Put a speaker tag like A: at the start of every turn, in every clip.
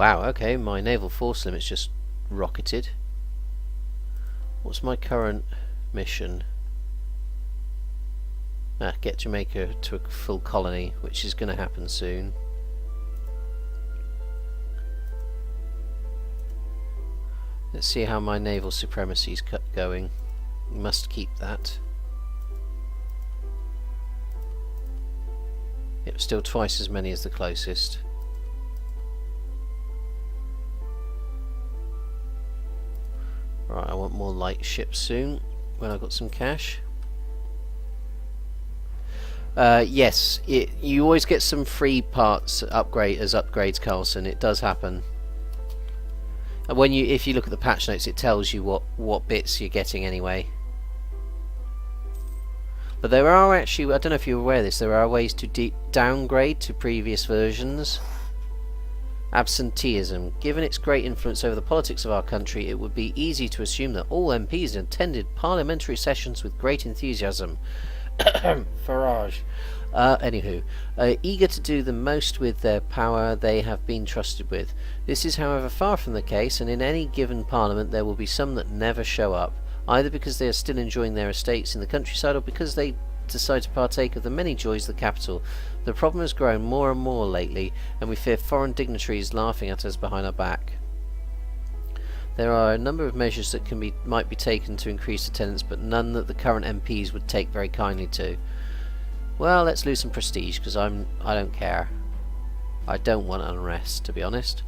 A: Wow, okay, my naval force limit's just rocketed. What's my current mission? Get Jamaica to a full colony, which is going to happen soon. Let's see how my naval supremacy's going. Must keep that. Yep, still twice as many as the closest. Right, I want more light ships soon, when I've got some cash. Yes, you always get some free parts upgrades, Carlson. It does happen. And if you look at the patch notes, it tells you what bits you're getting anyway. But there are actually, I don't know if you're aware of this, there are ways to downgrade to previous versions. Absenteeism. Given its great influence over the politics of our country, it would be easy to assume that all MPs attended parliamentary sessions with great enthusiasm. Farage. Anywho, eager to do the most with their power they have been trusted with. This is, however, far from the case, and in any given parliament there will be some that never show up, either because they are still enjoying their estates in the countryside or because they decide to partake of the many joys of the capital. The problem has grown more and more lately, and we fear foreign dignitaries laughing at us behind our back. There are a number of measures that might be taken to increase attendance, but none that the current MPs would take very kindly to. Well, let's lose some prestige, because I don't care. I don't want unrest, to be honest.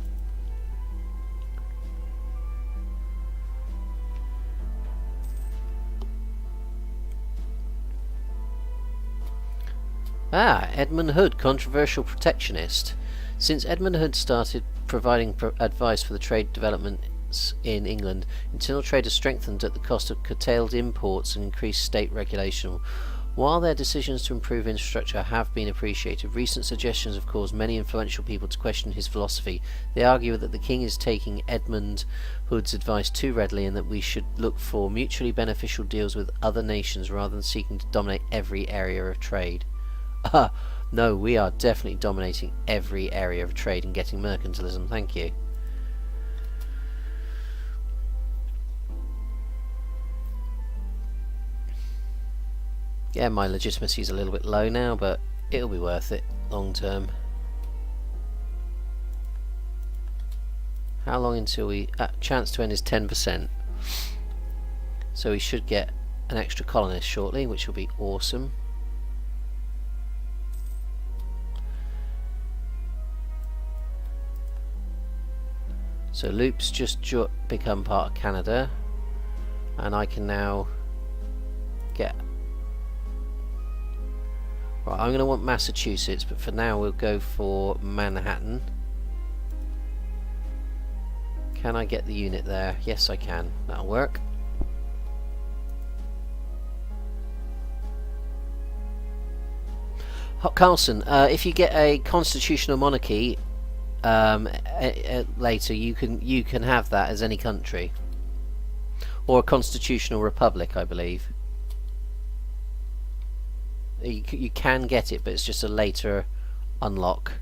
A: Edmund Hood, controversial protectionist. Since Edmund Hood started providing advice for the trade developments in England, internal trade has strengthened at the cost of curtailed imports and increased state regulation. While their decisions to improve infrastructure have been appreciated, recent suggestions have caused many influential people to question his philosophy. They argue that the king is taking Edmund Hood's advice too readily and that we should look for mutually beneficial deals with other nations rather than seeking to dominate every area of trade. No, we are definitely dominating every area of trade and getting mercantilism, thank you. Yeah, my legitimacy is a little bit low now, but it'll be worth it long term. How long until we... chance to end is 10%. So we should get an extra colonist shortly, which will be awesome. So Loop's just become part of Canada, and I can now get... Right, I'm going to want Massachusetts, but for now we'll go for Manhattan. Can I get the unit there? Yes, I can. That'll work. Carlson, if you get a constitutional monarchy later, you can have that as any country, or a constitutional republic, I believe. You can get it, but it's just a later unlock.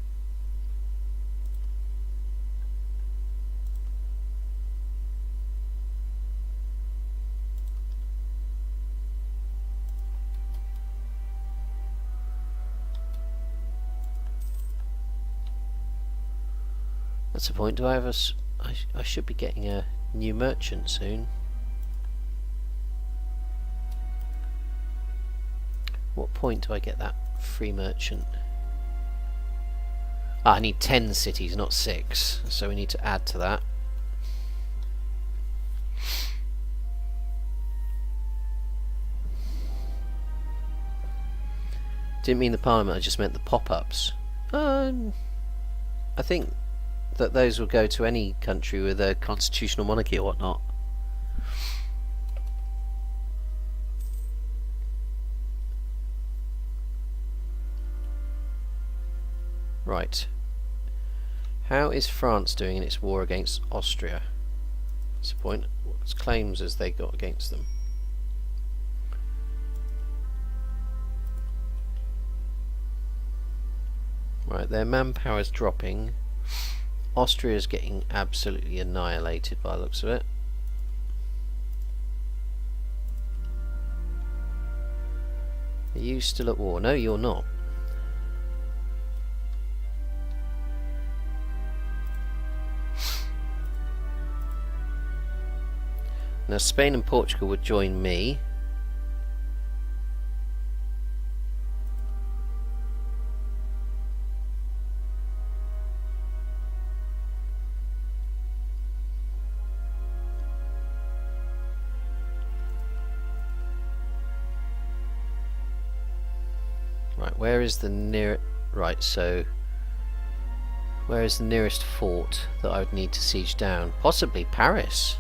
A: That's the point. Do I have I should be getting a new merchant soon. What point do I get that free merchant? I need 10 cities, not 6, so we need to add to that. Didn't mean the parliament, I just meant the pop-ups. I think that those will go to any country with a constitutional monarchy or whatnot. Right. How is France doing in its war against Austria? That's the point. What claims has they got against them? Right, their manpower is dropping. Austria is getting absolutely annihilated by the looks of it. Are you still at war? No, you're not. Now Spain and Portugal would join me. Right, where is the near... Right, so... Where is the nearest fort that I would need to siege down? Possibly Paris.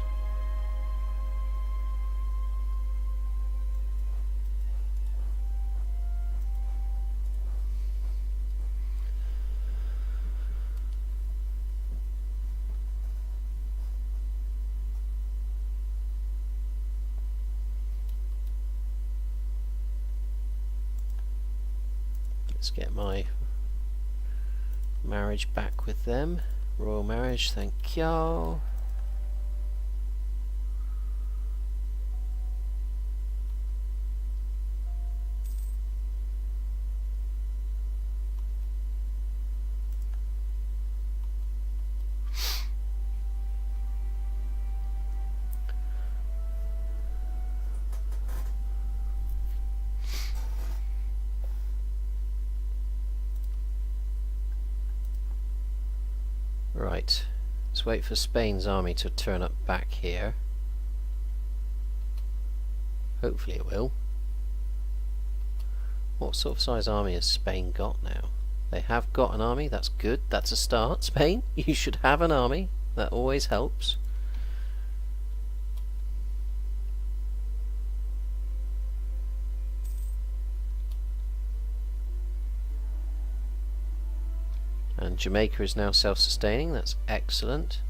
A: Let's get my marriage back with them. Royal marriage, thank you. Right, let's wait for Spain's army to turn up back here. Hopefully it will. What sort of size army has Spain got now? They have got an army, that's good, that's a start. Spain, you should have an army, that always helps. And Jamaica is now self-sustaining, that's excellent.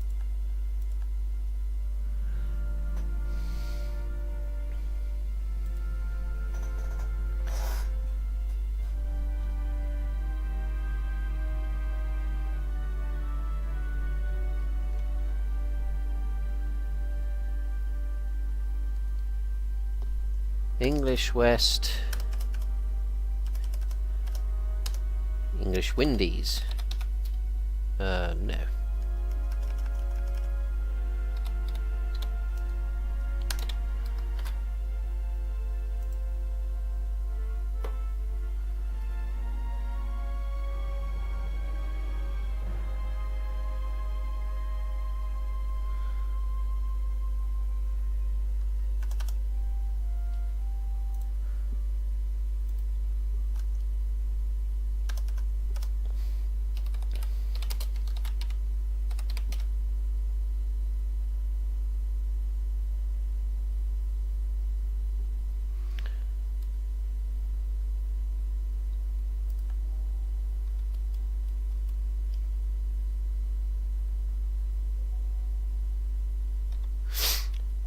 A: English West, English Windies. No.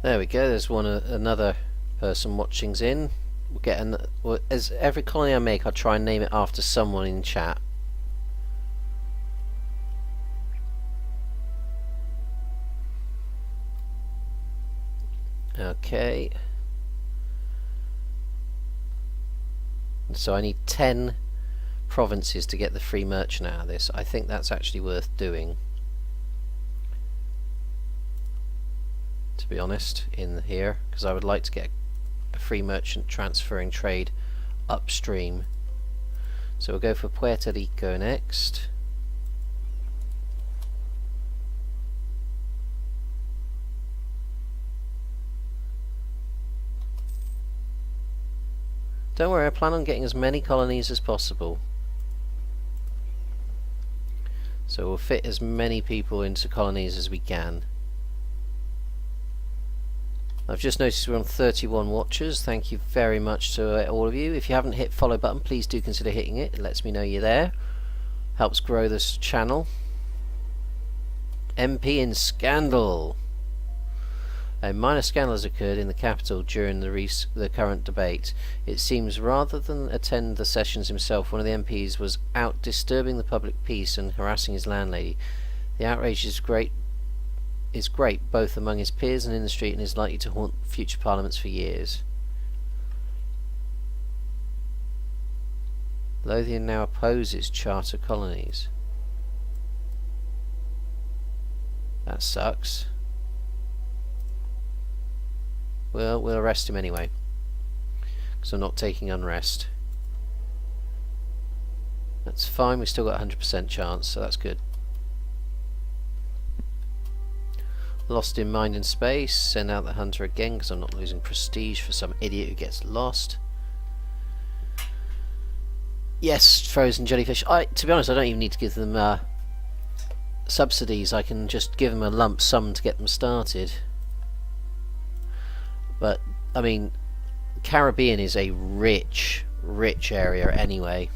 A: There we go. There's another person watching's in. We'll get as every colony I make, I'll try and name it after someone in chat. Okay. So I need 10 provinces to get the free merchant out of this. I think that's actually worth doing, to be honest, in here, because I would like to get a free merchant transferring trade upstream. So we'll go for Puerto Rico next. Don't worry, I plan on getting as many colonies as possible. So we'll fit as many people into colonies as we can. I've just noticed we're on 31 watchers. Thank you very much to all of you. If you haven't hit follow button, please do consider hitting it. It lets me know you're there. Helps grow this channel. MP in scandal. A minor scandal has occurred in the capital during the current debate. It seems rather than attend the sessions himself, one of the MPs was out disturbing the public peace and harassing his landlady. The outrage is great, both among his peers and in the street, and is likely to haunt future parliaments for years. Lothian now opposes charter colonies. That sucks. Well, we'll arrest him anyway, because I'm not taking unrest. That's fine, we've still got a 100% chance, so that's good. Lost in mind and space. Send out the hunter again, because I'm not losing prestige for some idiot who gets lost. Yes, frozen jellyfish. To be honest, I don't even need to give them subsidies. I can just give them a lump sum to get them started. But I mean, Caribbean is a rich area anyway.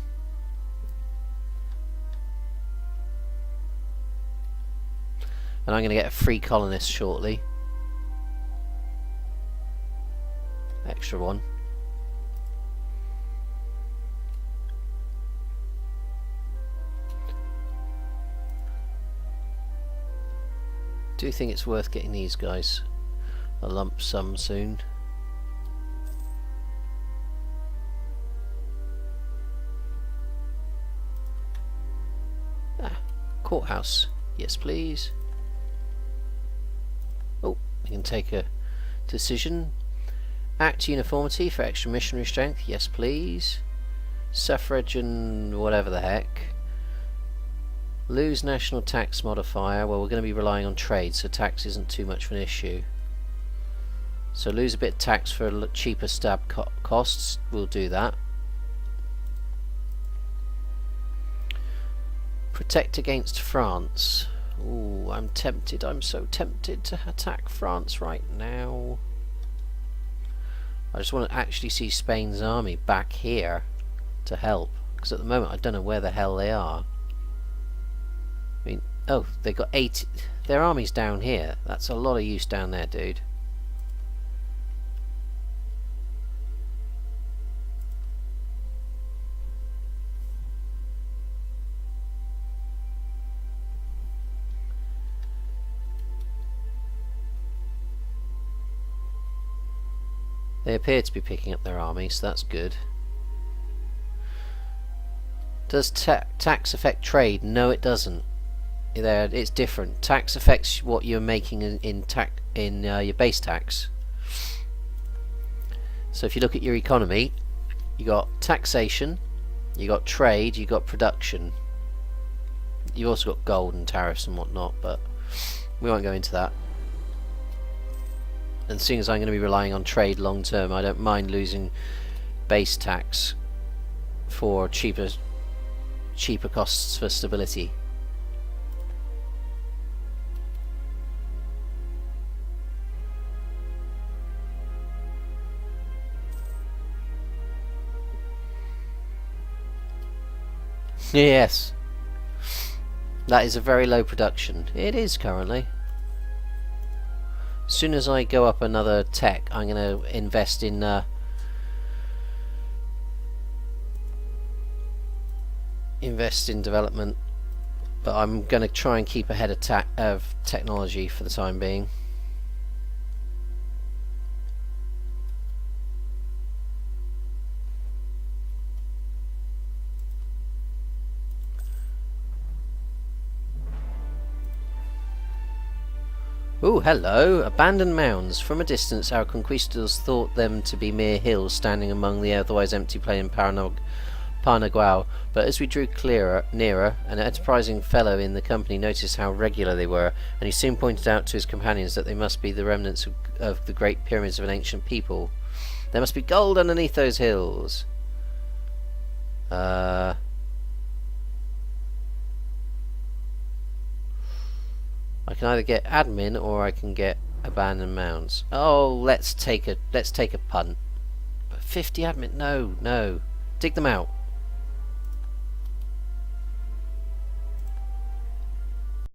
A: And I'm going to get a free colonist shortly. Extra one. Do think it's worth getting these guys a lump sum soon. Courthouse. Yes, please. Oh, we can take a decision. Act uniformity for extra missionary strength. Yes, please. Suffrage and whatever the heck. Lose national tax modifier. Well, we're going to be relying on trade, so tax isn't too much of an issue. So lose a bit of tax for cheaper stab costs. We'll do that. Protect against France. Ooh, I'm tempted. I'm so tempted to attack France right now. I just want to actually see Spain's army back here to help, because at the moment I don't know where the hell they are. I mean, oh, they got 8. Their army's down here. That's a lot of use down there, dude. They appear to be picking up their army, so that's good. Does tax affect trade? No, it doesn't. It's different. Tax affects what you're making in your base tax. So if you look at your economy, you got taxation, you got trade, you got production. You've also got gold and tariffs and whatnot, but we won't go into that. And seeing as I'm going to be relying on trade long term, I don't mind losing base tax for cheaper costs for stability. Yes, that is a very low production. It is currently. As soon as I go up another tech, I'm going to invest in development, but I'm going to try and keep ahead of technology for the time being. Ooh, hello! Abandoned mounds. From a distance, our conquistadors thought them to be mere hills standing among the otherwise empty plain in Parnaguao, but as we drew nearer, an enterprising fellow in the company noticed how regular they were, and he soon pointed out to his companions that they must be the remnants of the great pyramids of an ancient people. There must be gold underneath those hills. I can either get admin or I can get abandoned mounds. Oh, let's take a punt. 50 admin? No. Dig them out.